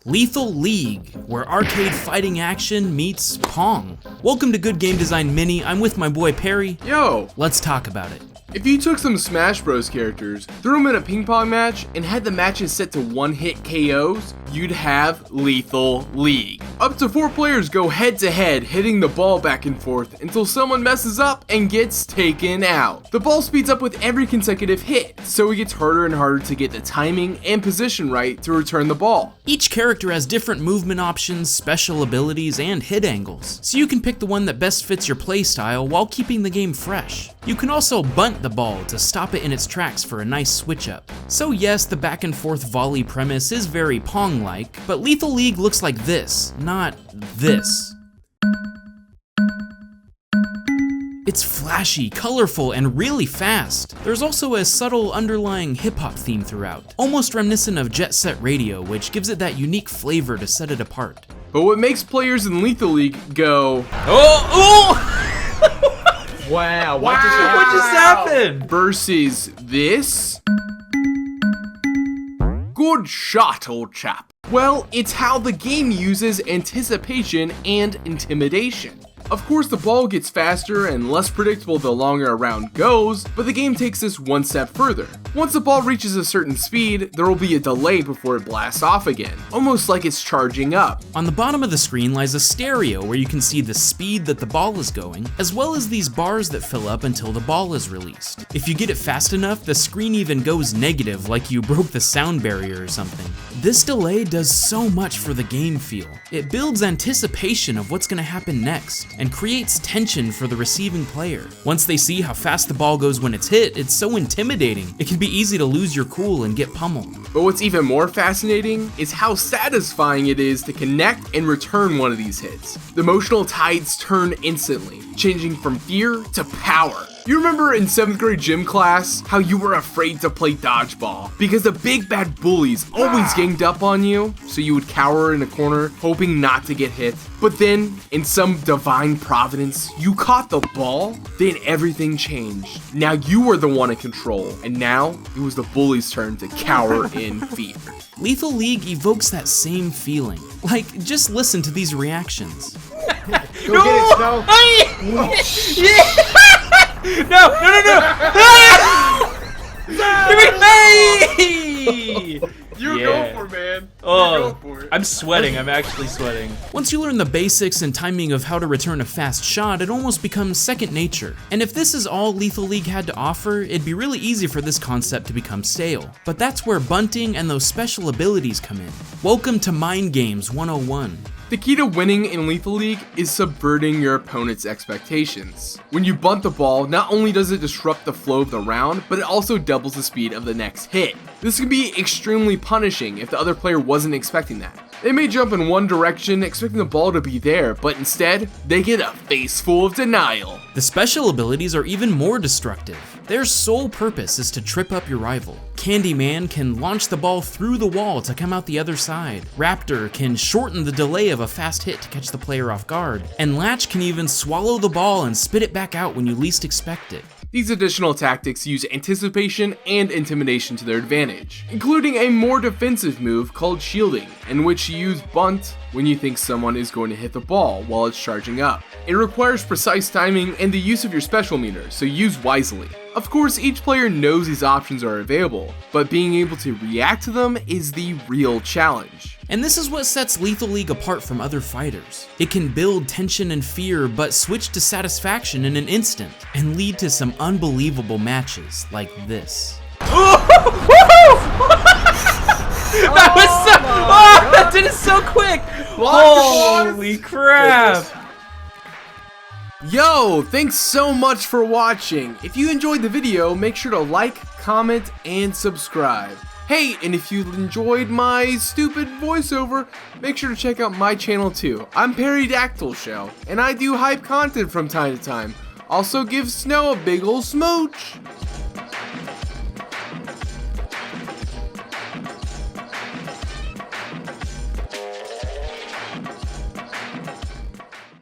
Lethal League, where arcade fighting action meets Pong. Welcome to Good Game Design Mini. I'm with my boy Perry. Yo! Let's talk about it. If you took some Smash Bros characters, threw them in a ping pong match, and had the matches set to one-hit KOs, you'd have Lethal League. Up to 4 players go head-to-head, hitting the ball back and forth until someone messes up and gets taken out. The ball speeds up with every consecutive hit, so it gets harder and harder to get the timing and position right to return the ball. Each character has different movement options, special abilities, and hit angles, so you can pick the one that best fits your playstyle while keeping the game fresh. You can also bunt the ball to stop it in its tracks for a nice switch up. So yes, the back and forth volley premise is very Pong-like, but Lethal League looks like this, not this. It's flashy, colorful, and really fast. There's also a subtle underlying hip-hop theme throughout, almost reminiscent of Jet Set Radio, which gives it that unique flavor to set it apart. But what makes players in Lethal League go, Oh! Wow, What just happened? versus this? Good shot, old chap. Well, it's how the game uses anticipation and intimidation. Of course, the ball gets faster and less predictable the longer a round goes, but the game takes this one step further. Once the ball reaches a certain speed, there will be a delay before it blasts off again, almost like it's charging up. On the bottom of the screen lies a stereo where you can see the speed that the ball is going, as well as these bars that fill up until the ball is released. If you get it fast enough, the screen even goes negative, like you broke the sound barrier or something. This delay does so much for the game feel. It builds anticipation of what's going to happen next, and creates tension for the receiving player. Once they see how fast the ball goes when it's hit, it's so intimidating. It can be easy to lose your cool and get pummeled. But what's even more fascinating is how satisfying it is to connect and return one of these hits. The emotional tides turn instantly, changing from fear to power. You remember in 7th grade gym class how you were afraid to play dodgeball because the big bad bullies always ganged up on you, so you would cower in a corner hoping not to get hit. But then, in some divine providence, you caught the ball, then everything changed. Now you were the one in control, and now it was the bully's turn to cower in fear. Lethal League evokes that same feeling. Like, just listen to these reactions. Go get it, Snow. No! Give me hey! You Yeah. go for it, man. Oh, You go for it. I'm sweating. I'm actually sweating. Once you learn the basics and timing of how to return a fast shot, it almost becomes second nature. And if this is all Lethal League had to offer, it'd be really easy for this concept to become stale. But that's where bunting and those special abilities come in. Welcome to Mind Games 101. The key to winning in Lethal League is subverting your opponent's expectations. When you bunt the ball, not only does it disrupt the flow of the round, but it also doubles the speed of the next hit. This can be extremely punishing if the other player wasn't expecting that. They may jump in one direction expecting the ball to be there, but instead, they get a face full of denial. The special abilities are even more destructive. Their sole purpose is to trip up your rival. Candyman can launch the ball through the wall to come out the other side. Raptor can shorten the delay of a fast hit to catch the player off guard. And Latch can even swallow the ball and spit it back out when you least expect it. These additional tactics use anticipation and intimidation to their advantage, including a more defensive move called shielding, in which you use bunt when you think someone is going to hit the ball while it's charging up. It requires precise timing and the use of your special meter, so use wisely. Of course, each player knows these options are available, but being able to react to them is the real challenge. And this is what sets Lethal League apart from other fighters. It can build tension and fear, but switch to satisfaction in an instant, and lead to some unbelievable matches like this. That was so. Oh, that did it so quick. Holy crap. Yo, thanks so much for watching. If you enjoyed the video, make sure to like, comment, and subscribe. Hey, and if you enjoyed my stupid voiceover, make sure to check out my channel too. I'm Perrydactyl Show, and I do hype content from time to time. Also give Snow a big ol' smooch.